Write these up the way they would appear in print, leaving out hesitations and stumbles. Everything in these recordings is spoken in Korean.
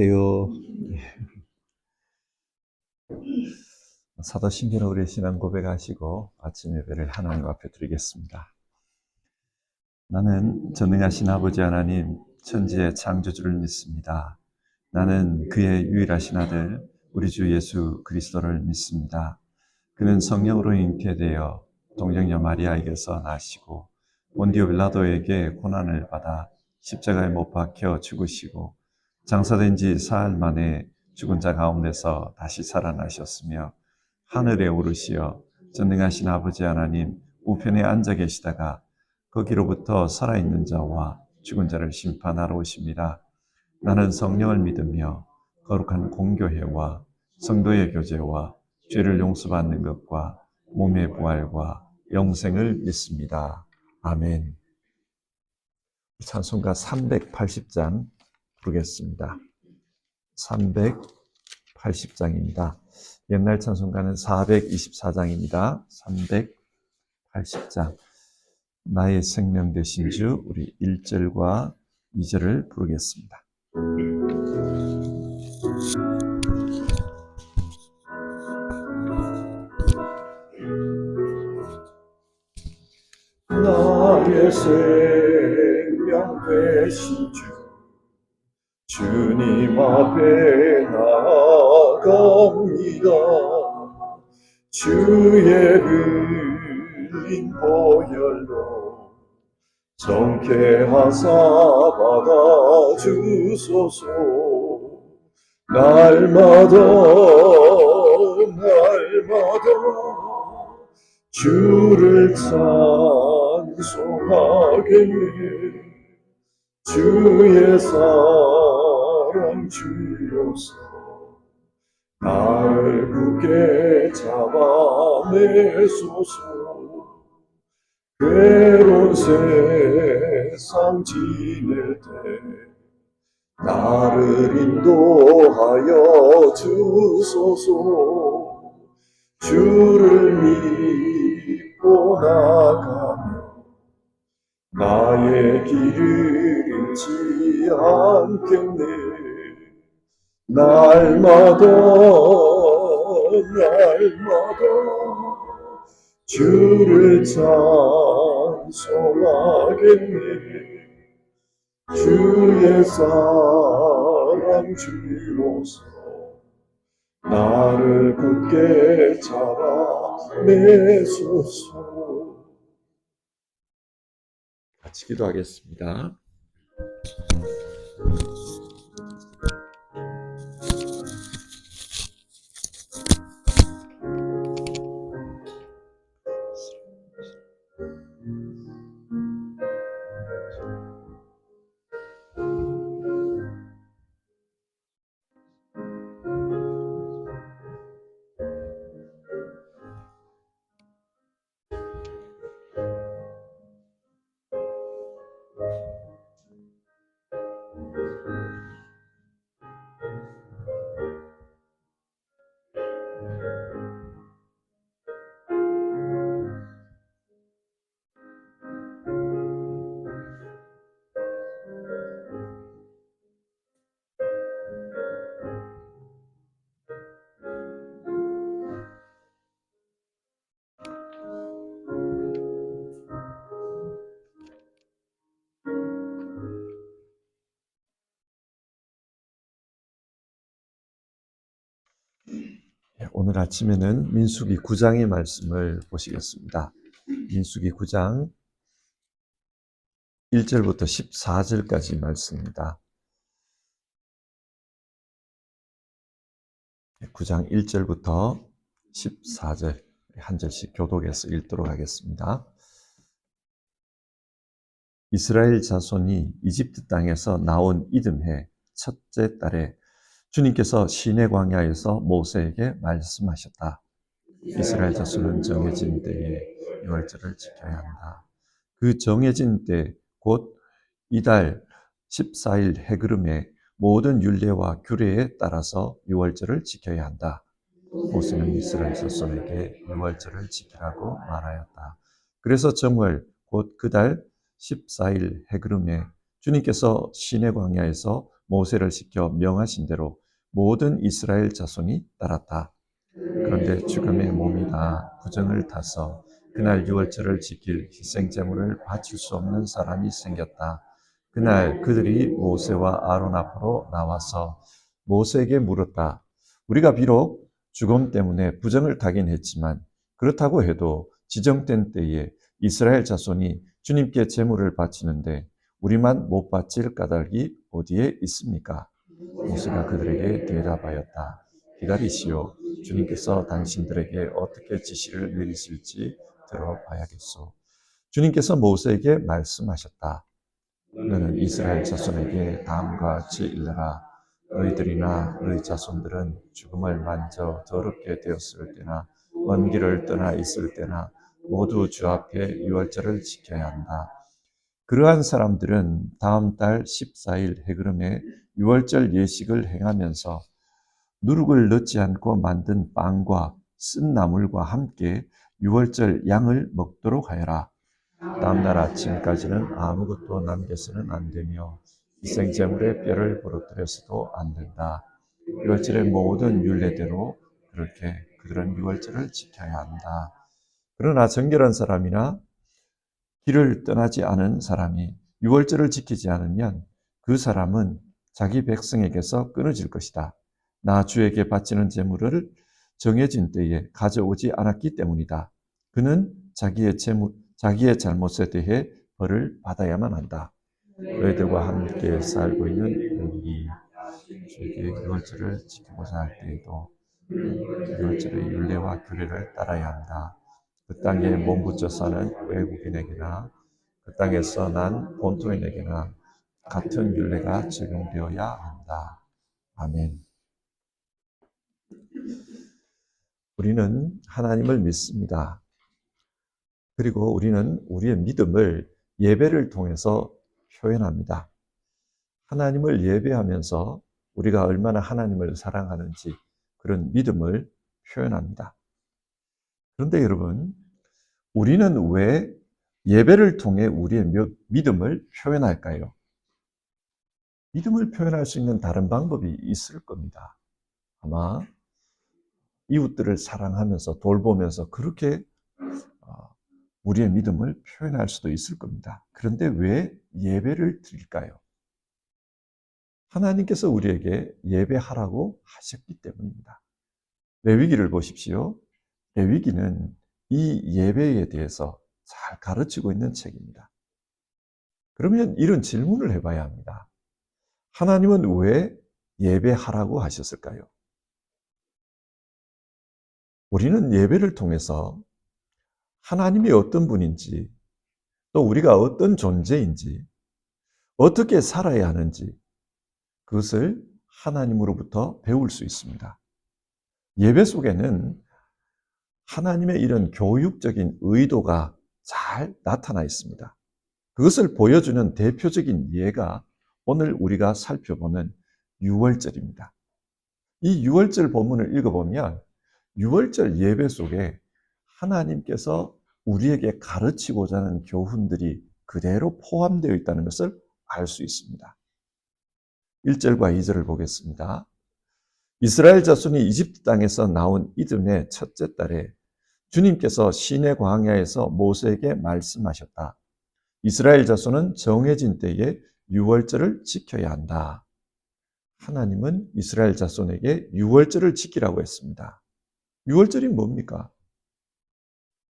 안녕하세요. 사도신경 우리 신앙 고백하시고 아침 예배를 하나님 앞에 드리겠습니다. 나는 전능하신 아버지 하나님 천지의 창조주를 믿습니다. 나는 그의 유일하신 아들 우리 주 예수 그리스도를 믿습니다. 그는 성령으로 잉태되어 동정녀 마리아에게서 나시고 본디오 빌라도에게 고난을 받아 십자가에 못 박혀 죽으시고 장사된 지 사흘 만에 죽은 자 가운데서 다시 살아나셨으며 하늘에 오르시어 전능하신 아버지 하나님 우편에 앉아 계시다가 거기로부터 살아있는 자와 죽은 자를 심판하러 오십니다. 나는 성령을 믿으며 거룩한 공교회와 성도의 교제와 죄를 용서받는 것과 몸의 부활과 영생을 믿습니다. 아멘. 찬송가 380장 부르겠습니다. 380장입니다. 옛날 찬송가는 424장입니다. 380장. 나의 생명 되신 주, 우리 1절과 2절을 부르겠습니다. 나의 생명 되신 주, 주님 앞에 나아갑니다. 주의 흘린 보혈로 정케하사 받아주소서. 날마다 주를 찬송하겠네. 주의 사랑 주여서 나를 굳게 잡아내소서. 괴로운 세상 지낼 때 나를 인도하여 주소서. 주를 믿고 나가며 나의 길을 잃지 않겠네. 날마다 주를 찬송하겠네. 주의 사랑 주로서 나를 굳게 잡아내소서. 같이 기도하겠습니다. 오늘 아침에는 민수기 9장의 말씀을 보시겠습니다. 민수기 9장 1절부터 14절까지 말씀입니다. 9장 1절부터 14절 한 절씩 교독해서 읽도록 하겠습니다. 이스라엘 자손이 이집트 땅에서 나온 이듬해 첫째 달에 주님께서 시내 광야에서 모세에게 말씀하셨다. 이스라엘 자손은 정해진 때에 유월절을 지켜야 한다. 그 정해진 때 곧 이달 14일 해그름에 모든 율례와 규례에 따라서 유월절을 지켜야 한다. 모세는 이스라엘 자손에게 유월절을 지키라고 말하였다. 그래서 정월 곧 그달 14일 해그름에 주님께서 시내 광야에서 모세를 시켜 명하신 대로 모든 이스라엘 자손이 따랐다. 그런데 죽음의 몸이 다 부정을 타서 그날 유월절을 지킬 희생 제물을 바칠 수 없는 사람이 생겼다. 그날 그들이 모세와 아론 앞으로 나와서 모세에게 물었다. 우리가 비록 죽음 때문에 부정을 타긴 했지만 그렇다고 해도 지정된 때에 이스라엘 자손이 주님께 제물을 바치는데 우리만 못 바칠 까닭이 어디에 있습니까? 모세가 그들에게 대답하였다. 기다리시오. 주님께서 당신들에게 어떻게 지시를 내리실지 들어봐야겠소. 주님께서 모세에게 말씀하셨다. 너는 이스라엘 자손에게 다음과 같이 일러라. 너희들이나 너희 자손들은 죽음을 만져 더럽게 되었을 때나 먼 길을 떠나 있을 때나 모두 주 앞에 유월절을 지켜야 한다. 그러한 사람들은 다음 달 14일 해그름에 유월절 예식을 행하면서 누룩을 넣지 않고 만든 빵과 쓴 나물과 함께 유월절 양을 먹도록 하여라. 다음날 아침까지는 아무것도 남겨서는 안 되며 희생제물에 뼈를 부러뜨려서도 안 된다. 유월절의 모든 율례대로 그렇게 그들은 유월절을 지켜야 한다. 그러나 정결한 사람이나 길을 떠나지 않은 사람이 유월절을 지키지 않으면 그 사람은 자기 백성에게서 끊어질 것이다. 나 주에게 바치는 제물을 정해진 때에 가져오지 않았기 때문이다. 그는 자기의 잘못에 대해 벌을 받아야만 한다. 너희들과 함께 살고 있는 너희들이 주에게 유월절을 지키고자 할 때에도 유월절의 율례와 규례를 따라야 한다. 그 땅에 몸붙여 사는 외국인에게나 그 땅에서 난 본토인에게나 같은 율례가 적용되어야 한다. 아멘. 우리는 하나님을 믿습니다. 그리고 우리는 우리의 믿음을 예배를 통해서 표현합니다. 하나님을 예배하면서 우리가 얼마나 하나님을 사랑하는지 그런 믿음을 표현합니다. 그런데 여러분, 우리는 왜 예배를 통해 우리의 믿음을 표현할까요? 믿음을 표현할 수 있는 다른 방법이 있을 겁니다. 아마 이웃들을 사랑하면서 돌보면서 그렇게 우리의 믿음을 표현할 수도 있을 겁니다. 그런데 왜 예배를 드릴까요? 하나님께서 우리에게 예배하라고 하셨기 때문입니다. 레위기를 보십시오. 레위기는 이 예배에 대해서 잘 가르치고 있는 책입니다. 그러면 이런 질문을 해봐야 합니다. 하나님은 왜 예배하라고 하셨을까요? 우리는 예배를 통해서 하나님이 어떤 분인지, 또 우리가 어떤 존재인지, 어떻게 살아야 하는지, 그것을 하나님으로부터 배울 수 있습니다. 예배 속에는 하나님의 이런 교육적인 의도가 잘 나타나 있습니다. 그것을 보여주는 대표적인 예가 오늘 우리가 살펴보는 유월절입니다. 이 유월절 본문을 읽어보면 유월절 예배 속에 하나님께서 우리에게 가르치고자 하는 교훈들이 그대로 포함되어 있다는 것을 알 수 있습니다. 1절과 2절을 보겠습니다. 이스라엘 자손이 이집트 땅에서 나온 이듬해 첫째 달에 주님께서 시내 광야에서 모세에게 말씀하셨다. 이스라엘 자손은 정해진 때에 유월절을 지켜야 한다. 하나님은 이스라엘 자손에게 유월절을 지키라고 했습니다. 유월절이 뭡니까?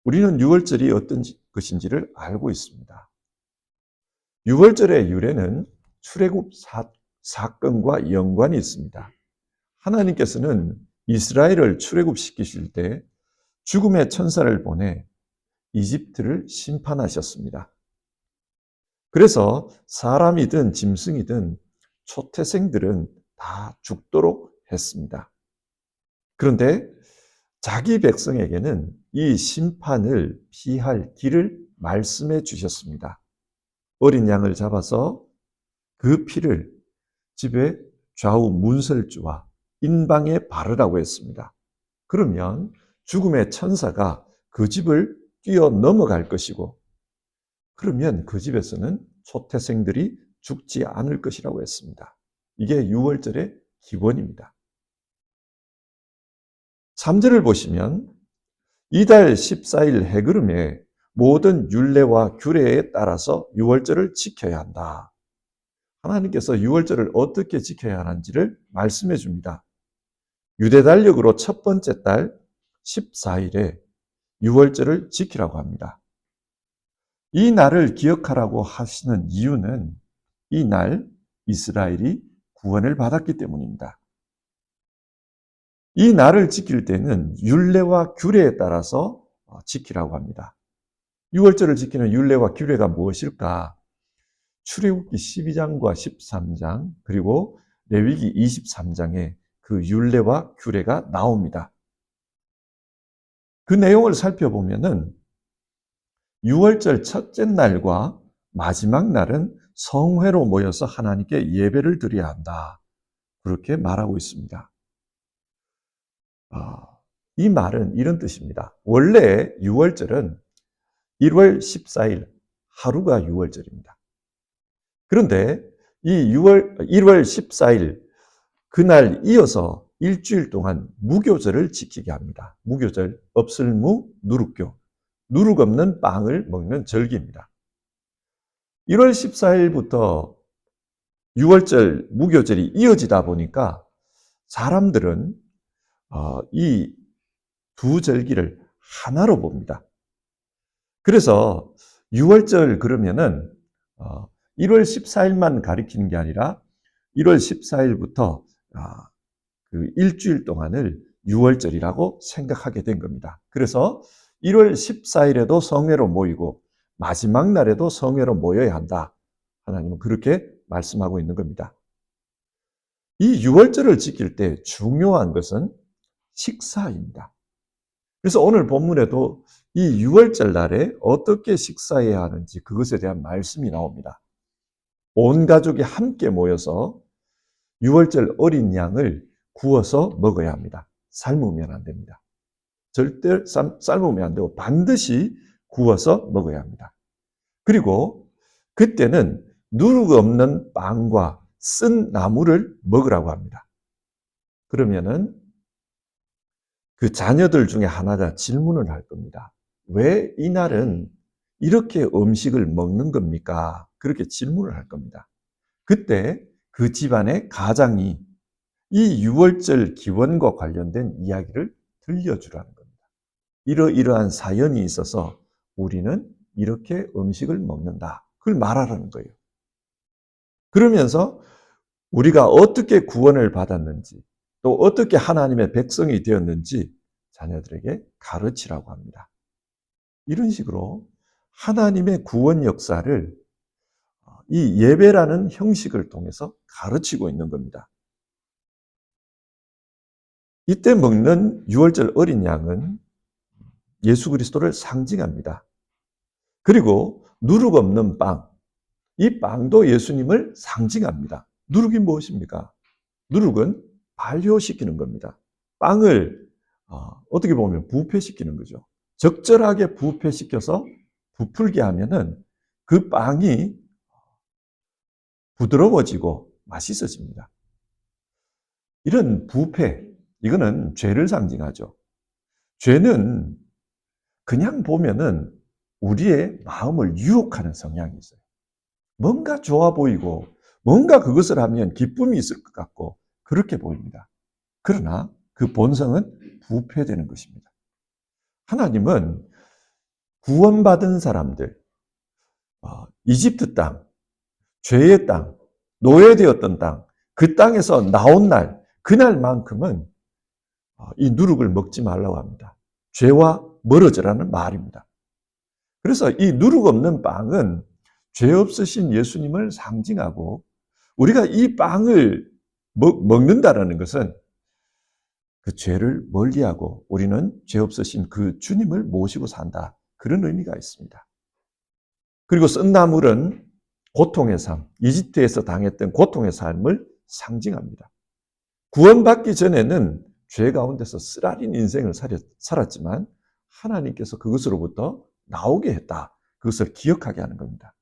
우리는 유월절이 어떤 것인지를 알고 있습니다. 유월절의 유래는 출애굽 사건과 연관이 있습니다. 하나님께서는 이스라엘을 출애굽시키실 때 죽음의 천사를 보내 이집트를 심판하셨습니다. 그래서 사람이든 짐승이든 초태생들은 다 죽도록 했습니다. 그런데 자기 백성에게는 이 심판을 피할 길을 말씀해 주셨습니다. 어린 양을 잡아서 그 피를 집의 좌우 문설주와 인방에 바르라고 했습니다. 그러면 죽음의 천사가 그 집을 뛰어 넘어갈 것이고, 그러면 그 집에서는 초태생들이 죽지 않을 것이라고 했습니다. 이게 유월절의 기본입니다. 3절을 보시면 이달 14일 해그름에 모든 율례와 규례에 따라서 유월절을 지켜야 한다. 하나님께서 유월절을 어떻게 지켜야 하는지를 말씀해 줍니다. 유대 달력으로 첫 번째 달 14일에 유월절을 지키라고 합니다. 이 날을 기억하라고 하시는 이유는 이 날 이스라엘이 구원을 받았기 때문입니다. 이 날을 지킬 때는 율례와 규례에 따라서 지키라고 합니다. 유월절을 지키는 율례와 규례가 무엇일까? 출애굽기 12장과 13장 그리고 레위기 23장에 그 율례와 규례가 나옵니다. 그 내용을 살펴보면은 유월절 첫째 날과 마지막 날은 성회로 모여서 하나님께 예배를 드려야 한다. 그렇게 말하고 있습니다. 이 말은 이런 뜻입니다. 원래 유월절은 1월 14일 하루가 유월절입니다. 그런데 이 1월 14일 그날 이어서 일주일 동안 무교절을 지키게 합니다. 무교절, 업슬무, 누룩교, 누룩 없는 빵을 먹는 절기입니다. 1월 14일부터 6월절 무교절이 이어지다 보니까 사람들은 이 두 절기를 하나로 봅니다. 그래서 6월절 그러면은 1월 14일만 가리키는 게 아니라 1월 14일부터 그 일주일 동안을 6월절이라고 생각하게 된 겁니다. 그래서 1월 14일에도 성회로 모이고 마지막 날에도 성회로 모여야 한다. 하나님은 그렇게 말씀하고 있는 겁니다. 이 6월절을 지킬 때 중요한 것은 식사입니다. 그래서 오늘 본문에도 이 6월절 날에 어떻게 식사해야 하는지 그것에 대한 말씀이 나옵니다. 온 가족이 함께 모여서 6월절 어린 양을 구워서 먹어야 합니다. 삶으면 안 됩니다. 절대 삶으면 안 되고 반드시 구워서 먹어야 합니다. 그리고 그때는 누룩 없는 빵과 쓴 나물을 먹으라고 합니다. 그러면은 그 자녀들 중에 하나가 질문을 할 겁니다. 왜 이날은 이렇게 음식을 먹는 겁니까? 그렇게 질문을 할 겁니다. 그때 그 집안의 가장이 이 유월절 기원과 관련된 이야기를 들려주라는 겁니다. 이러이러한 사연이 있어서 우리는 이렇게 음식을 먹는다. 그걸 말하라는 거예요. 그러면서 우리가 어떻게 구원을 받았는지 또 어떻게 하나님의 백성이 되었는지 자녀들에게 가르치라고 합니다. 이런 식으로 하나님의 구원 역사를 이 예배라는 형식을 통해서 가르치고 있는 겁니다. 이때 먹는 유월절 어린 양은 예수 그리스도를 상징합니다. 그리고 누룩 없는 빵, 이 빵도 예수님을 상징합니다. 누룩이 무엇입니까? 누룩은 발효시키는 겁니다. 빵을 어떻게 보면 부패시키는 거죠. 적절하게 부패시켜서 부풀게 하면은 그 빵이 부드러워지고 맛있어집니다. 이런 부패, 이거는 죄를 상징하죠. 죄는 그냥 보면은 우리의 마음을 유혹하는 성향이 있어요. 뭔가 좋아 보이고 뭔가 그것을 하면 기쁨이 있을 것 같고 그렇게 보입니다. 그러나 그 본성은 부패되는 것입니다. 하나님은 구원받은 사람들, 이집트 땅, 죄의 땅, 노예되었던 땅, 그 땅에서 나온 날, 그날만큼은 이 누룩을 먹지 말라고 합니다. 죄와 멀어져라는 말입니다. 그래서 이 누룩 없는 빵은 죄 없으신 예수님을 상징하고 우리가 이 빵을 먹는다라는 것은 그 죄를 멀리하고 우리는 죄 없으신 그 주님을 모시고 산다. 그런 의미가 있습니다. 그리고 쓴나물은 고통의 삶, 이집트에서 당했던 고통의 삶을 상징합니다. 구원받기 전에는 죄 가운데서 쓰라린 인생을 살았지만 하나님께서 그것으로부터 나오게 했다. 그것을 기억하게 하는 겁니다.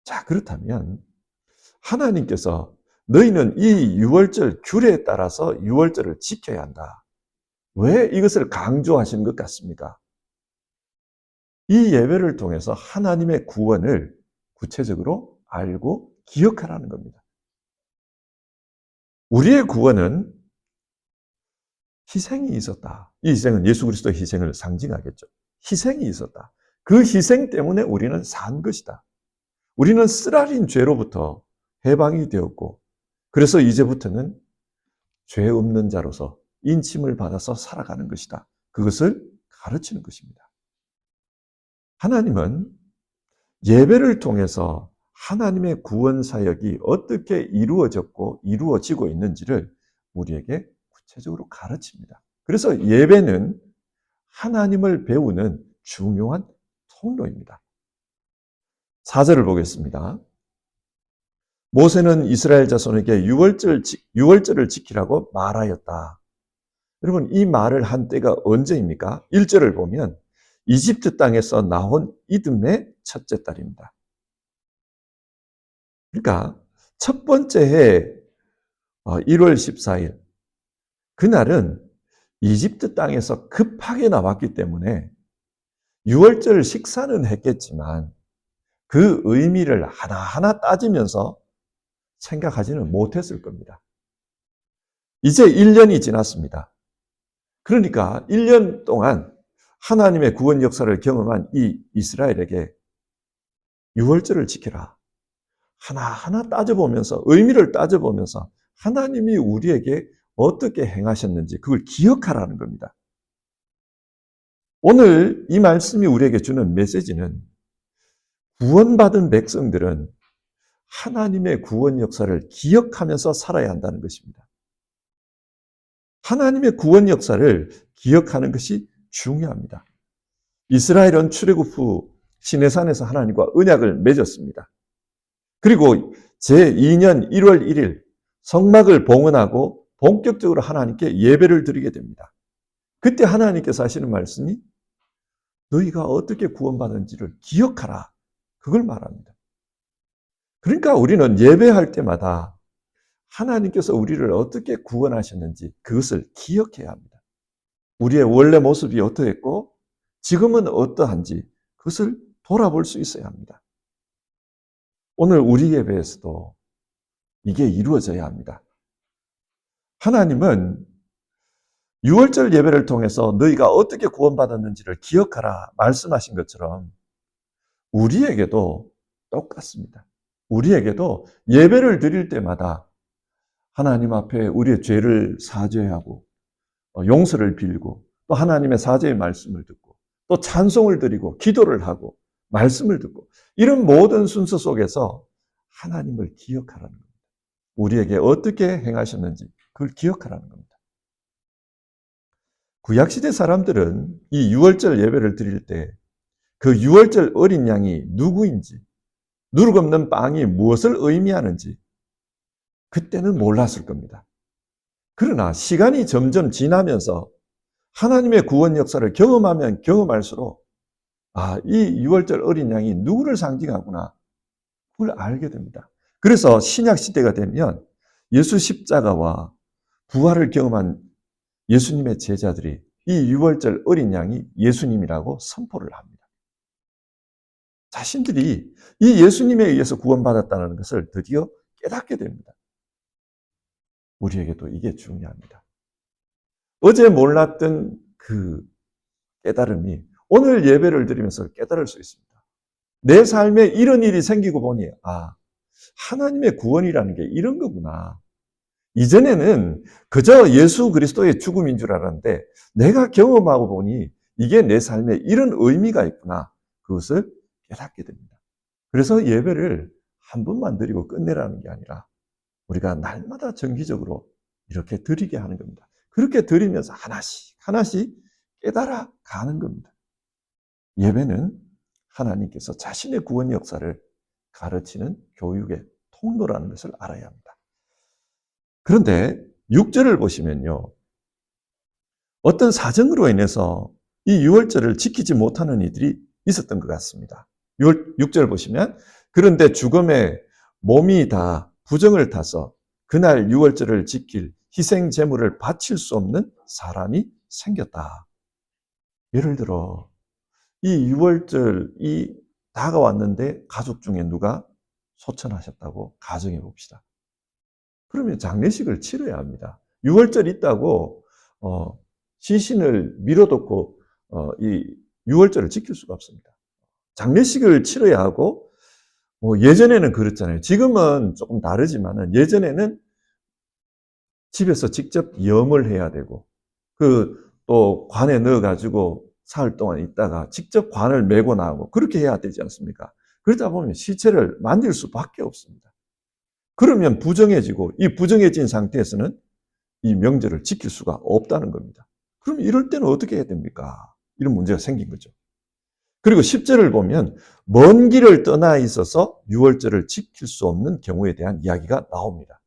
자, 그렇다면 하나님께서 너희는 이 유월절 규례에 따라서 유월절을 지켜야 한다. 왜 이것을 강조하시는 것 같습니까? 이 예배를 통해서 하나님의 구원을 구체적으로 알고 기억하라는 겁니다. 우리의 구원은 희생이 있었다. 이 희생은 예수 그리스도의 희생을 상징하겠죠. 희생이 있었다. 그 희생 때문에 우리는 산 것이다. 우리는 쓰라린 죄로부터 해방이 되었고, 그래서 이제부터는 죄 없는 자로서 인침을 받아서 살아가는 것이다. 그것을 가르치는 것입니다. 하나님은 예배를 통해서 하나님의 구원 사역이 어떻게 이루어졌고 이루어지고 있는지를 우리에게 구체적으로 가르칩니다. 그래서 예배는 하나님을 배우는 중요한 통로입니다. 4절을 보겠습니다. 모세는 이스라엘 자손에게 유월절을 지키라고 말하였다. 여러분, 이 말을 한 때가 언제입니까? 1절을 보면 이집트 땅에서 나온 이듬의 첫째 달입니다. 그러니까 첫 번째 해 1월 14일, 그날은 이집트 땅에서 급하게 나왔기 때문에 유월절 식사는 했겠지만 그 의미를 하나하나 따지면서 생각하지는 못했을 겁니다. 이제 1년이 지났습니다. 그러니까 1년 동안 하나님의 구원 역사를 경험한 이 이스라엘에게 유월절을 지켜라. 하나하나 따져보면서, 의미를 따져보면서 하나님이 우리에게 어떻게 행하셨는지 그걸 기억하라는 겁니다. 오늘 이 말씀이 우리에게 주는 메시지는 구원받은 백성들은 하나님의 구원 역사를 기억하면서 살아야 한다는 것입니다. 하나님의 구원 역사를 기억하는 것이 중요합니다. 이스라엘은 출애굽 후 시내산에서 하나님과 언약을 맺었습니다. 그리고 제2년 1월 1일 성막을 봉헌하고 본격적으로 하나님께 예배를 드리게 됩니다. 그때 하나님께서 하시는 말씀이 너희가 어떻게 구원받은지를 기억하라. 그걸 말합니다. 그러니까 우리는 예배할 때마다 하나님께서 우리를 어떻게 구원하셨는지 그것을 기억해야 합니다. 우리의 원래 모습이 어떠했고 지금은 어떠한지 그것을 돌아볼 수 있어야 합니다. 오늘 우리 예배에서도 이게 이루어져야 합니다. 하나님은 유월절 예배를 통해서 너희가 어떻게 구원받았는지를 기억하라 말씀하신 것처럼 우리에게도 똑같습니다. 우리에게도 예배를 드릴 때마다 하나님 앞에 우리의 죄를 사죄하고 용서를 빌고 또 하나님의 사죄의 말씀을 듣고 또 찬송을 드리고 기도를 하고 말씀을 듣고 이런 모든 순서 속에서 하나님을 기억하라는 겁니다. 우리에게 어떻게 행하셨는지 그걸 기억하라는 겁니다. 구약시대 사람들은 이 유월절 예배를 드릴 때 그 유월절 어린 양이 누구인지, 누룩 없는 빵이 무엇을 의미하는지 그때는 몰랐을 겁니다. 그러나 시간이 점점 지나면서 하나님의 구원 역사를 경험하면 경험할수록 이 유월절 어린 양이 누구를 상징하구나 그걸 알게 됩니다. 그래서 신약 시대가 되면 예수 십자가와 부활을 경험한 예수님의 제자들이 이 유월절 어린 양이 예수님이라고 선포를 합니다. 자신들이 이 예수님에 의해서 구원받았다는 것을 드디어 깨닫게 됩니다. 우리에게도 이게 중요합니다. 어제 몰랐던 그 깨달음이 오늘 예배를 드리면서 깨달을 수 있습니다. 내 삶에 이런 일이 생기고 보니 하나님의 구원이라는 게 이런 거구나. 이전에는 그저 예수 그리스도의 죽음인 줄 알았는데 내가 경험하고 보니 이게 내 삶에 이런 의미가 있구나. 그것을 깨닫게 됩니다. 그래서 예배를 한 번만 드리고 끝내라는 게 아니라 우리가 날마다 정기적으로 이렇게 드리게 하는 겁니다. 그렇게 드리면서 하나씩 하나씩 깨달아 가는 겁니다. 예배는 하나님께서 자신의 구원 역사를 가르치는 교육의 통로라는 것을 알아야 합니다. 그런데 6절을 보시면요. 어떤 사정으로 인해서 이 유월절을 지키지 못하는 이들이 있었던 것 같습니다. 6절 보시면 그런데 죽음에 몸이 다 부정을 타서 그날 유월절을 지킬 희생 제물을 바칠 수 없는 사람이 생겼다. 예를 들어 이 유월절이 다가왔는데 가족 중에 누가 소천하셨다고 가정해 봅시다. 그러면 장례식을 치러야 합니다. 유월절 있다고 시신을 밀어뒀고 이 유월절을 지킬 수가 없습니다. 장례식을 치러야 하고 예전에는 그렇잖아요. 지금은 조금 다르지만은 예전에는 집에서 직접 염을 해야 되고 또 관에 넣어가지고 사흘 동안 있다가 직접 관을 메고 나오고 그렇게 해야 되지 않습니까? 그러다 보면 시체를 만질 수밖에 없습니다. 그러면 부정해지고 이 부정해진 상태에서는 이 명절을 지킬 수가 없다는 겁니다. 그럼 이럴 때는 어떻게 해야 됩니까? 이런 문제가 생긴 거죠. 그리고 10절을 보면 먼 길을 떠나 있어서 유월절을 지킬 수 없는 경우에 대한 이야기가 나옵니다.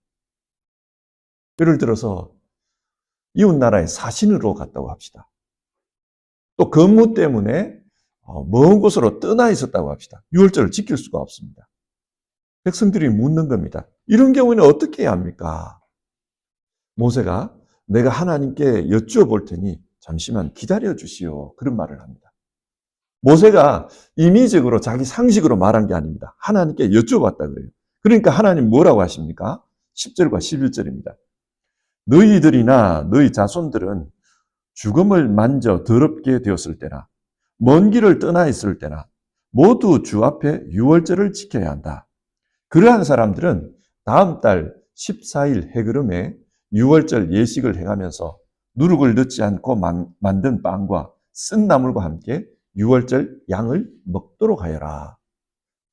예를 들어서 이웃나라에 사신으로 갔다고 합시다. 또 근무 때문에 먼 곳으로 떠나 있었다고 합시다. 유월절을 지킬 수가 없습니다. 백성들이 묻는 겁니다. 이런 경우는 어떻게 해야 합니까? 모세가 내가 하나님께 여쭈어 테니 잠시만 기다려 주시오. 그런 말을 합니다. 모세가 임의적으로 자기 상식으로 말한 게 아닙니다. 하나님께 여쭈어봤다 그래요. 그러니까 하나님 뭐라고 하십니까? 10절과 11절입니다. 너희들이나 너희 자손들은 죽음을 만져 더럽게 되었을 때나 먼 길을 떠나 있을 때나 모두 주 앞에 유월절을 지켜야 한다. 그러한 사람들은 다음 달 14일 해그름에 유월절 예식을 행하면서 누룩을 넣지 않고 만든 빵과 쓴 나물과 함께 유월절 양을 먹도록 하여라.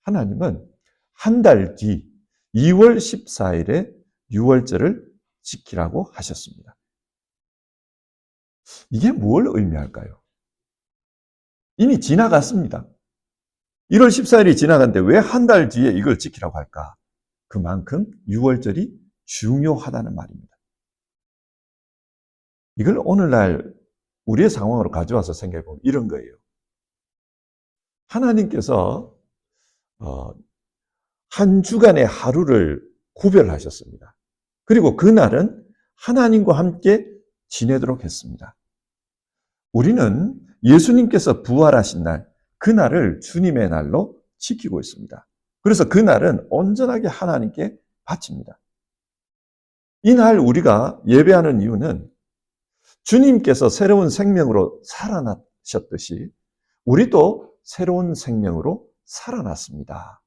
하나님은 한 달 뒤 2월 14일에 유월절을 지키라고 하셨습니다. 이게 뭘 의미할까요? 이미 지나갔습니다. 1월 14일이 지나갔는데 왜 한 달 뒤에 이걸 지키라고 할까? 그만큼 유월절이 중요하다는 말입니다. 이걸 오늘날 우리의 상황으로 가져와서 생각해보면 이런 거예요. 하나님께서 한 주간의 하루를 구별하셨습니다. 그리고 그날은 하나님과 함께 지내도록 했습니다. 우리는 예수님께서 부활하신 날, 그날을 주님의 날로 지키고 있습니다. 그래서 그날은 온전하게 하나님께 바칩니다. 이날 우리가 예배하는 이유는 주님께서 새로운 생명으로 살아나셨듯이 우리도 새로운 생명으로 살아났습니다.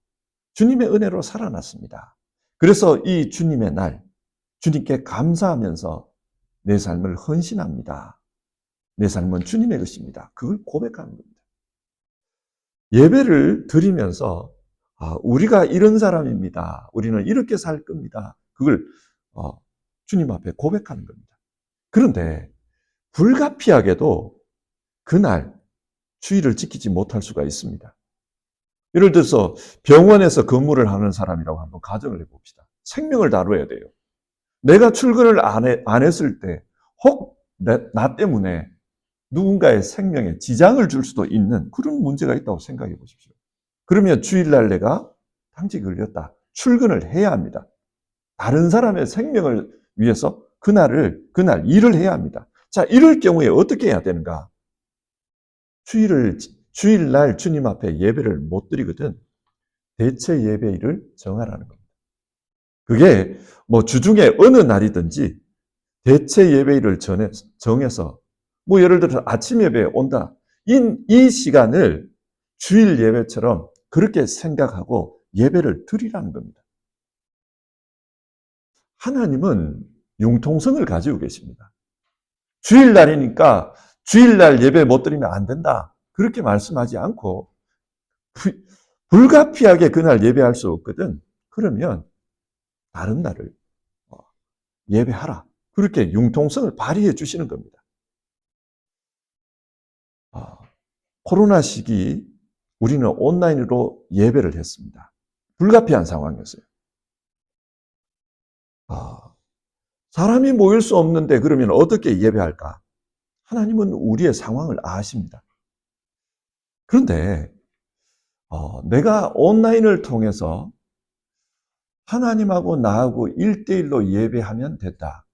주님의 은혜로 살아났습니다. 그래서 이 주님의 날, 주님께 감사하면서 내 삶을 헌신합니다. 내 삶은 주님의 것입니다. 그걸 고백하는 겁니다. 예배를 드리면서 우리가 이런 사람입니다. 우리는 이렇게 살 겁니다. 그걸 주님 앞에 고백하는 겁니다. 그런데 불가피하게도 그날 주일을 지키지 못할 수가 있습니다. 예를 들어서 병원에서 근무를 하는 사람이라고 한번 가정을 해봅시다. 생명을 다뤄야 돼요. 내가 출근을 안 했을 때 혹 나 때문에 누군가의 생명에 지장을 줄 수도 있는 그런 문제가 있다고 생각해 보십시오. 그러면 주일날 내가 당직이 걸렸다. 출근을 해야 합니다. 다른 사람의 생명을 위해서 그날 일을 해야 합니다. 자, 이럴 경우에 어떻게 해야 되는가? 주일날 주님 앞에 예배를 못 드리거든 대체 예배일을 정하라는 겁니다. 그게 주중에 어느 날이든지 대체 예배일을 정해서 예를 들어서 아침 예배에 온다. 이 시간을 주일 예배처럼 그렇게 생각하고 예배를 드리라는 겁니다. 하나님은 융통성을 가지고 계십니다. 주일날이니까 주일날 예배 못 드리면 안 된다. 그렇게 말씀하지 않고 불가피하게 그날 예배할 수 없거든. 그러면 다른 날을 예배하라. 그렇게 융통성을 발휘해 주시는 겁니다. 코로나 시기 우리는 온라인으로 예배를 했습니다. 불가피한 상황이었어요. 사람이 모일 수 없는데 그러면 어떻게 예배할까? 하나님은 우리의 상황을 아십니다. 그런데 내가 온라인을 통해서 하나님하고 나하고 1대1로 예배하면 됐다.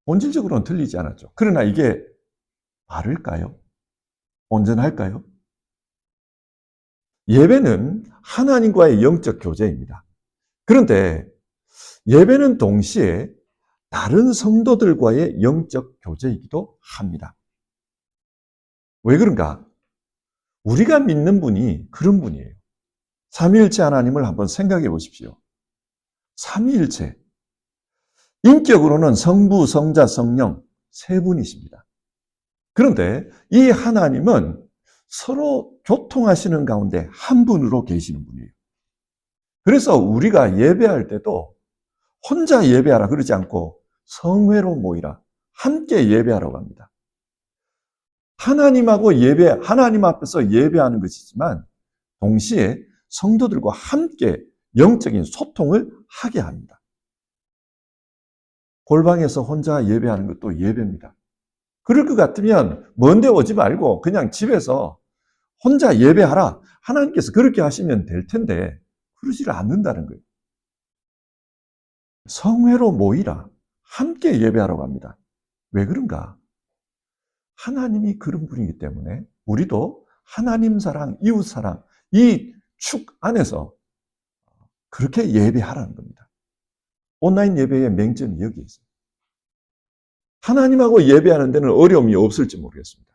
본질적으로는 틀리지 않았죠. 그러나 이게 바를까요? 온전할까요? 예배는 하나님과의 영적 교제입니다. 그런데 예배는 동시에 다른 성도들과의 영적 교제이기도 합니다. 왜 그런가? 우리가 믿는 분이 그런 분이에요. 삼위일체 하나님을 한번 생각해 보십시오. 삼위일체. 인격으로는 성부, 성자, 성령 세 분이십니다. 그런데 이 하나님은 서로 교통하시는 가운데 한 분으로 계시는 분이에요. 그래서 우리가 예배할 때도 혼자 예배하라 그러지 않고 성회로 모이라, 함께 예배하라고 합니다. 하나님 앞에서 예배하는 것이지만 동시에 성도들과 함께 영적인 소통을 하게 합니다. 골방에서 혼자 예배하는 것도 예배입니다. 그럴 것 같으면 먼데 오지 말고 그냥 집에서 혼자 예배하라. 하나님께서 그렇게 하시면 될 텐데 그러지를 않는다는 거예요. 성회로 모이라. 함께 예배하라고 합니다. 왜 그런가? 하나님이 그런 분이기 때문에 우리도 하나님 사랑, 이웃 사랑, 이 축 안에서 그렇게 예배하라는 겁니다. 온라인 예배의 맹점이 여기 있어요. 하나님하고 예배하는 데는 어려움이 없을지 모르겠습니다.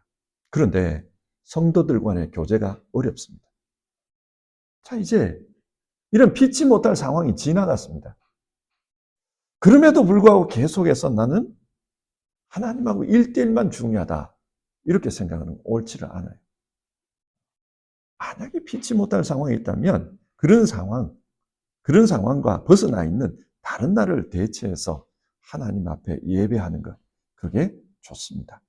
그런데 성도들 간의 교제가 어렵습니다. 자, 이제 이런 피치 못할 상황이 지나갔습니다. 그럼에도 불구하고 계속해서 나는 하나님하고 1대1만 중요하다. 이렇게 생각하는 옳지를 않아요. 만약에 피치 못할 상황이 있다면 그런 상황과 벗어나 있는 다른 날을 대체해서 하나님 앞에 예배하는 것, 그게 좋습니다.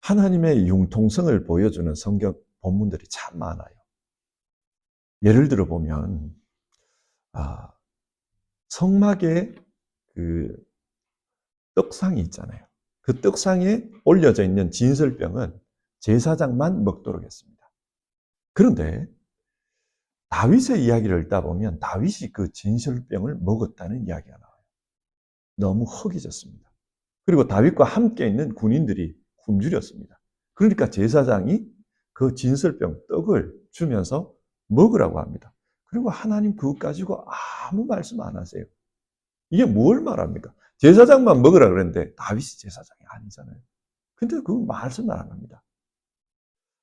하나님의 융통성을 보여주는 성경 본문들이 참 많아요. 예를 들어 보면 성막에 그 떡상이 있잖아요. 그 떡상에 올려져 있는 진설병은 제사장만 먹도록 했습니다. 그런데 다윗의 이야기를 읽다 보면 다윗이 그 진설병을 먹었다는 이야기가 나와요. 너무 허기졌습니다. 그리고 다윗과 함께 있는 군인들이 굶주렸습니다. 그러니까 제사장이 그 진설병 떡을 주면서 먹으라고 합니다. 그리고 하나님 그것 가지고 아무 말씀 안 하세요. 이게 뭘 말합니까? 제사장만 먹으라 그랬는데 다윗이 제사장이 아니잖아요. 근데 그건 말씀을 안 합니다.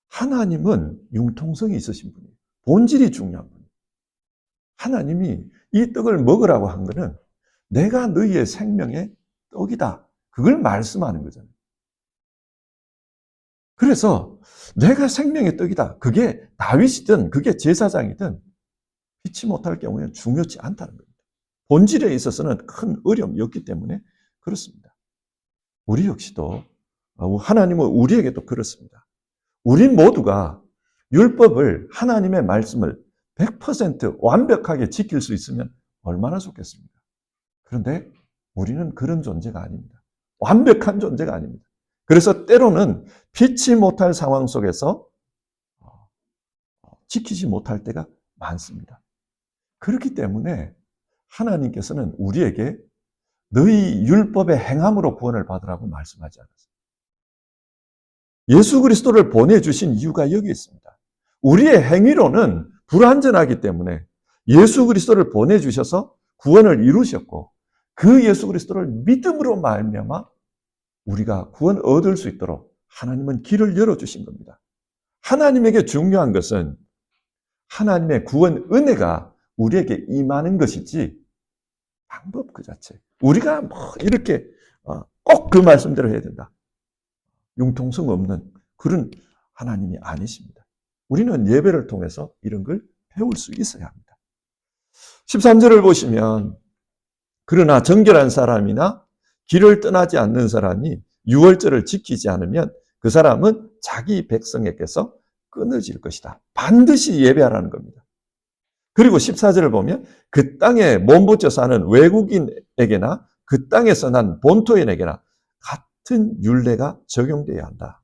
하나님은 융통성이 있으신 분이에요. 본질이 중요한 분이에요. 하나님이 이 떡을 먹으라고 한 거는 내가 너희의 생명의 떡이다. 그걸 말씀하는 거잖아요. 그래서 내가 생명의 떡이다. 그게 다윗이든 그게 제사장이든 피치 못할 경우에는 중요치 않다는 겁니다. 본질에 있어서는 큰 어려움이 없기 때문에 그렇습니다. 우리 역시도 하나님은 우리에게도 그렇습니다. 우리 모두가 율법을 하나님의 말씀을 100% 완벽하게 지킬 수 있으면 얼마나 좋겠습니까? 그런데 우리는 그런 존재가 아닙니다. 완벽한 존재가 아닙니다. 그래서 때로는 피치 못할 상황 속에서 지키지 못할 때가 많습니다. 그렇기 때문에 하나님께서는 우리에게 너희 율법의 행함으로 구원을 받으라고 말씀하지 않았어요. 예수 그리스도를 보내주신 이유가 여기 있습니다. 우리의 행위로는 불완전하기 때문에 예수 그리스도를 보내주셔서 구원을 이루셨고 그 예수 그리스도를 믿음으로 말미암아 우리가 구원 얻을 수 있도록 하나님은 길을 열어주신 겁니다. 하나님에게 중요한 것은 하나님의 구원 은혜가 우리에게 임하는 것이지 방법 그 자체. 우리가 이렇게 꼭 그 말씀대로 해야 된다. 융통성 없는 그런 하나님이 아니십니다. 우리는 예배를 통해서 이런 걸 배울 수 있어야 합니다. 13절을 보시면 그러나 정결한 사람이나 길을 떠나지 않는 사람이 유월절을 지키지 않으면 그 사람은 자기 백성에게서 끊어질 것이다. 반드시 예배하라는 겁니다. 그리고 14절을 보면 그 땅에 몸붙여 사는 외국인에게나 그 땅에서 난 본토인에게나 같은 율례가 적용돼야 한다.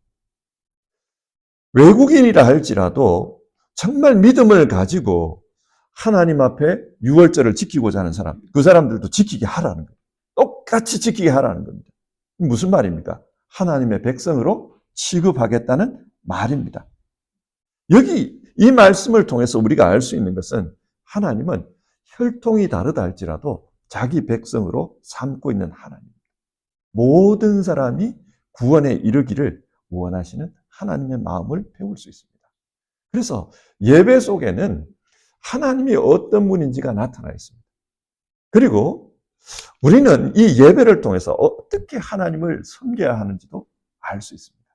외국인이라 할지라도 정말 믿음을 가지고 하나님 앞에 유월절을 지키고자 하는 사람, 그 사람들도 지키게 하라는 거예요. 똑같이 지키게 하라는 겁니다. 무슨 말입니까? 하나님의 백성으로 취급하겠다는 말입니다. 여기 이 말씀을 통해서 우리가 알 수 있는 것은 하나님은 혈통이 다르다 할지라도 자기 백성으로 삼고 있는 하나님입니다. 모든 사람이 구원에 이르기를 원하시는 하나님의 마음을 배울 수 있습니다. 그래서 예배 속에는 하나님이 어떤 분인지가 나타나 있습니다. 그리고 우리는 이 예배를 통해서 어떻게 하나님을 섬겨야 하는지도 알 수 있습니다.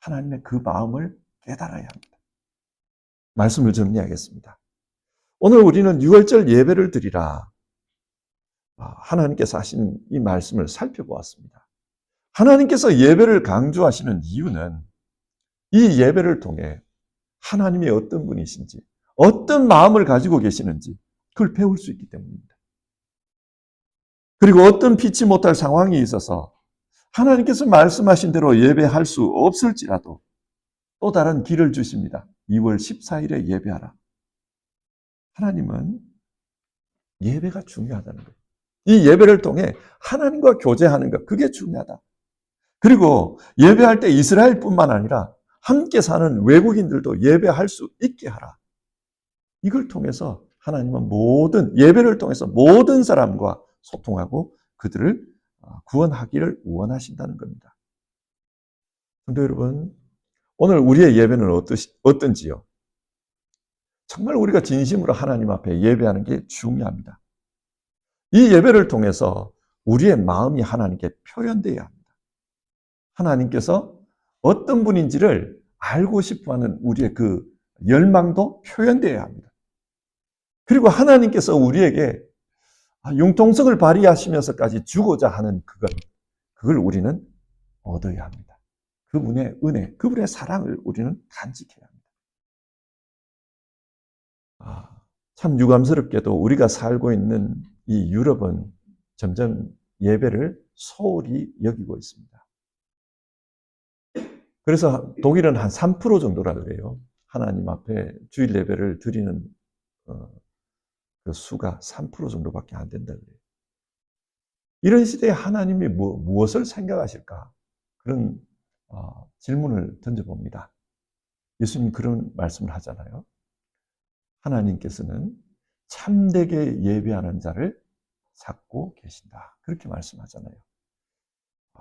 하나님의 그 마음을 깨달아야 합니다. 말씀을 정리하겠습니다. 오늘 우리는 유월절 예배를 드리라. 하나님께서 하신 이 말씀을 살펴보았습니다. 하나님께서 예배를 강조하시는 이유는 이 예배를 통해 하나님이 어떤 분이신지, 어떤 마음을 가지고 계시는지 그걸 배울 수 있기 때문입니다. 그리고 어떤 피치 못할 상황이 있어서 하나님께서 말씀하신 대로 예배할 수 없을지라도 또 다른 길을 주십니다. 2월 14일에 예배하라. 하나님은 예배가 중요하다는 거예요. 이 예배를 통해 하나님과 교제하는 것, 그게 중요하다. 그리고 예배할 때 이스라엘뿐만 아니라 함께 사는 외국인들도 예배할 수 있게 하라. 이걸 통해서 하나님은 예배를 통해서 모든 사람과 소통하고 그들을 구원하기를 원하신다는 겁니다. 그런데 여러분, 오늘 우리의 예배는 어떤지요? 정말 우리가 진심으로 하나님 앞에 예배하는 게 중요합니다. 이 예배를 통해서 우리의 마음이 하나님께 표현되어야 합니다. 하나님께서 어떤 분인지를 알고 싶어하는 우리의 그 열망도 표현되어야 합니다. 그리고 하나님께서 우리에게 융통성을 발휘하시면서까지 주고자 하는 그걸 우리는 얻어야 합니다. 그분의 은혜, 그분의 사랑을 우리는 간직해야 합니다. 참 유감스럽게도 우리가 살고 있는 이 유럽은 점점 예배를 소홀히 여기고 있습니다. 그래서 독일은 한 3% 정도라 그래요. 하나님 앞에 주일 예배를 드리는 그 수가 3% 정도밖에 안 된다 그래요. 이런 시대에 하나님이 무엇을 생각하실까? 그런 질문을 던져봅니다. 예수님 그런 말씀을 하잖아요. 하나님께서는 참되게 예배하는 자를 찾고 계신다. 그렇게 말씀하잖아요.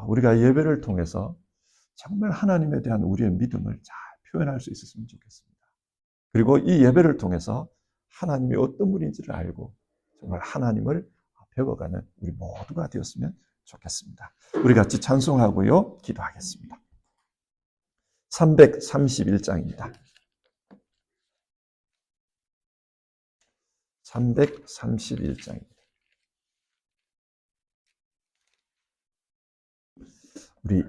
우리가 예배를 통해서 정말 하나님에 대한 우리의 믿음을 잘 표현할 수 있었으면 좋겠습니다. 그리고 이 예배를 통해서 하나님이 어떤 분인지를 알고 정말 하나님을 배워가는 우리 모두가 되었으면 좋겠습니다. 우리 같이 찬송하고요, 기도하겠습니다. 331장입니다. 331장입니다. 우리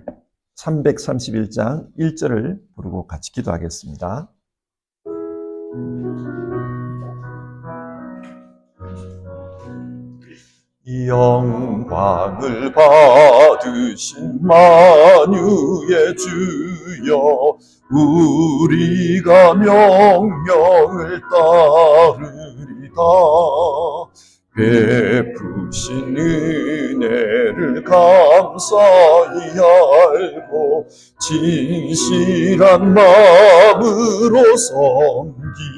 331장 1절을 부르고 같이 기도하겠습니다. 영광을 받으신 만유의 주여, 우리가 명령을 따르리다. 베푸신 은혜를 감사히 알고 진실한 마음으로 섬기겠네.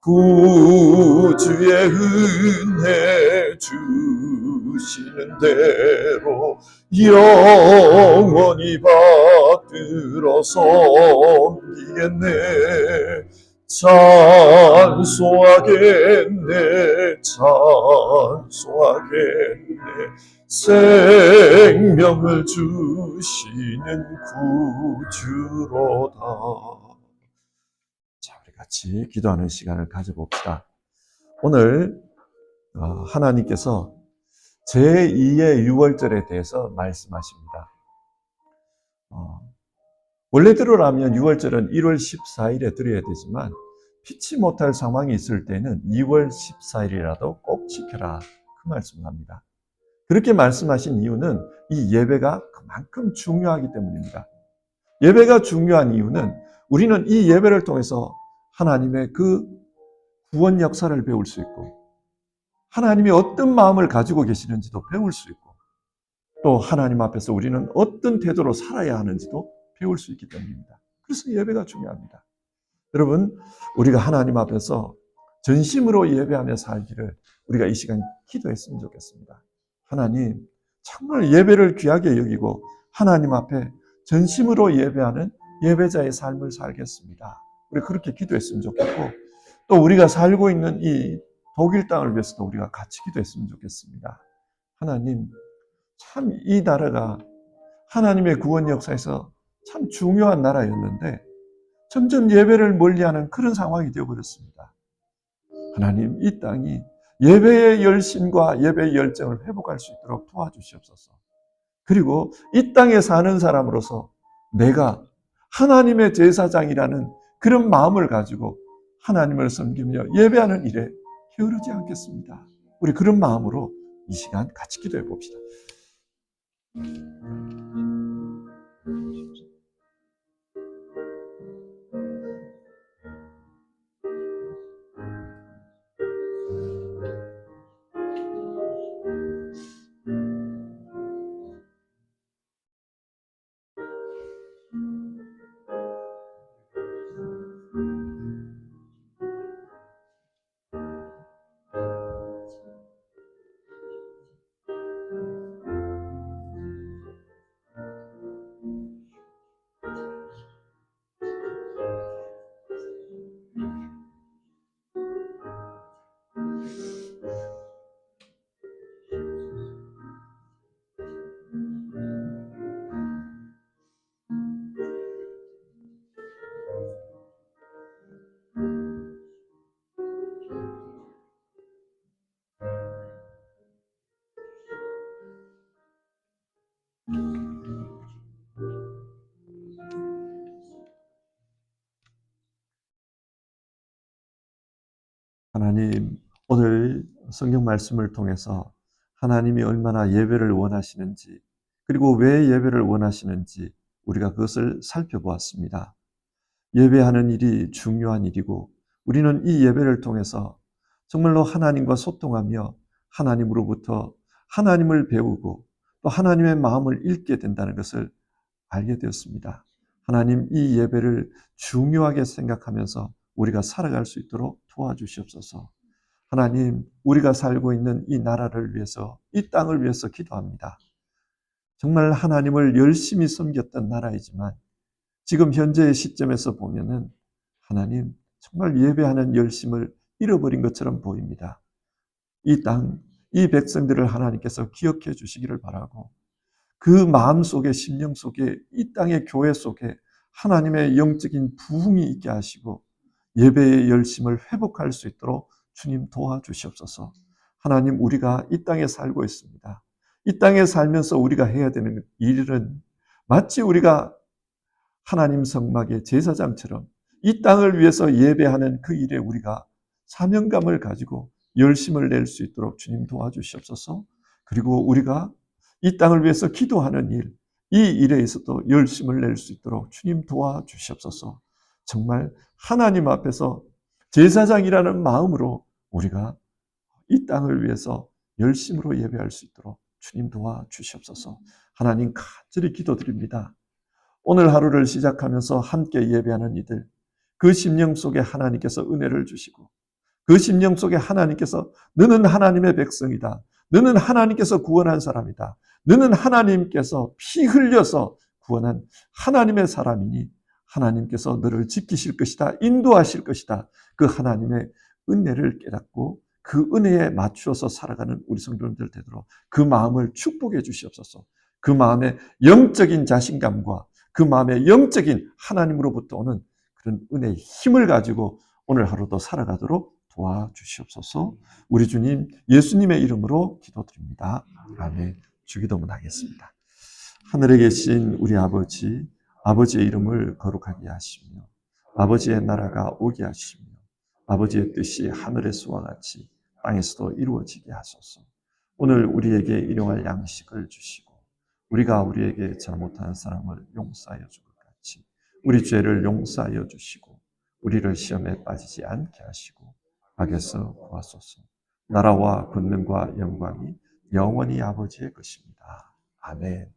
구주의 은혜 주시는 대로 영원히 받들어 섬기겠네. 찬송하겠네, 찬송하겠네. 생명을 주시는 구주로다. 자, 우리 같이 기도하는 시간을 가져봅시다. 오늘 하나님께서 제2의 유월절에 대해서 말씀하십니다. 원래대로라면 유월절은 1월 14일에 드려야 되지만 피치 못할 상황이 있을 때는 2월 14일이라도 꼭 지켜라, 그 말씀을 합니다. 그렇게 말씀하신 이유는 이 예배가 그만큼 중요하기 때문입니다. 예배가 중요한 이유는 우리는 이 예배를 통해서 하나님의 그 구원 역사를 배울 수 있고 하나님이 어떤 마음을 가지고 계시는지도 배울 수 있고 또 하나님 앞에서 우리는 어떤 태도로 살아야 하는지도 배울 수 있기 때문입니다. 그래서 예배가 중요합니다. 여러분, 우리가 하나님 앞에서 전심으로 예배하며 살기를 우리가 이 시간 기도했으면 좋겠습니다. 하나님, 정말 예배를 귀하게 여기고 하나님 앞에 전심으로 예배하는 예배자의 삶을 살겠습니다. 우리 그렇게 기도했으면 좋겠고 또 우리가 살고 있는 이 독일 땅을 위해서도 우리가 같이 기도했으면 좋겠습니다. 하나님, 참 이 나라가 하나님의 구원 역사에서 참 중요한 나라였는데 점점 예배를 멀리하는 그런 상황이 되어버렸습니다. 하나님, 이 땅이 예배의 열심과 예배의 열정을 회복할 수 있도록 도와주시옵소서. 그리고 이 땅에 사는 사람으로서 내가 하나님의 제사장이라는 그런 마음을 가지고 하나님을 섬기며 예배하는 일에 게으르지 않겠습니다. 우리 그런 마음으로 이 시간 같이 기도해 봅시다. 하나님, 오늘 성경 말씀을 통해서 하나님이 얼마나 예배를 원하시는지 그리고 왜 예배를 원하시는지 우리가 그것을 살펴보았습니다. 예배하는 일이 중요한 일이고 우리는 이 예배를 통해서 정말로 하나님과 소통하며 하나님으로부터 하나님을 배우고 또 하나님의 마음을 읽게 된다는 것을 알게 되었습니다. 하나님, 이 예배를 중요하게 생각하면서 우리가 살아갈 수 있도록 도와주시옵소서. 하나님, 우리가 살고 있는 이 나라를 위해서, 이 땅을 위해서 기도합니다. 정말 하나님을 열심히 섬겼던 나라이지만 지금 현재의 시점에서 보면은 하나님, 정말 예배하는 열심을 잃어버린 것처럼 보입니다. 이 땅, 이 백성들을 하나님께서 기억해 주시기를 바라고 그 마음 속에, 심령 속에, 이 땅의 교회 속에 하나님의 영적인 부흥이 있게 하시고 예배의 열심을 회복할 수 있도록 주님 도와주시옵소서. 하나님, 우리가 이 땅에 살고 있습니다. 이 땅에 살면서 우리가 해야 되는 일은 마치 우리가 하나님 성막의 제사장처럼 이 땅을 위해서 예배하는 그 일에 우리가 사명감을 가지고 열심을 낼 수 있도록 주님 도와주시옵소서. 그리고 우리가 이 땅을 위해서 기도하는 일, 이 일에 있어도 열심을 낼 수 있도록 주님 도와주시옵소서. 정말 하나님 앞에서 제사장이라는 마음으로 우리가 이 땅을 위해서 열심으로 예배할 수 있도록 주님 도와주시옵소서. 하나님 간절히 기도드립니다. 오늘 하루를 시작하면서 함께 예배하는 이들, 그 심령 속에 하나님께서 은혜를 주시고 그 심령 속에 하나님께서 너는 하나님의 백성이다. 너는 하나님께서 구원한 사람이다. 너는 하나님께서 피 흘려서 구원한 하나님의 사람이니 하나님께서 너를 지키실 것이다. 인도하실 것이다. 그 하나님의 은혜를 깨닫고 그 은혜에 맞추어서 살아가는 우리 성도님들 되도록 그 마음을 축복해 주시옵소서. 그 마음의 영적인 자신감과 그 마음의 영적인 하나님으로부터 오는 그런 은혜의 힘을 가지고 오늘 하루도 살아가도록 도와주시옵소서. 우리 주님 예수님의 이름으로 기도드립니다. 아멘. 주기도문 하겠습니다. 하늘에 계신 우리 아버지, 아버지의 이름을 거룩하게 하시며 아버지의 나라가 오게 하시며 아버지의 뜻이 하늘에서와 같이 땅에서도 이루어지게 하소서. 오늘 우리에게 일용할 양식을 주시고 우리가 우리에게 잘못한 사람을 용서하여 줄 것 같이 우리 죄를 용서하여 주시고 우리를 시험에 빠지지 않게 하시고 악에서 구하소서. 나라와 권능과 영광이 영원히 아버지의 것입니다. 아멘.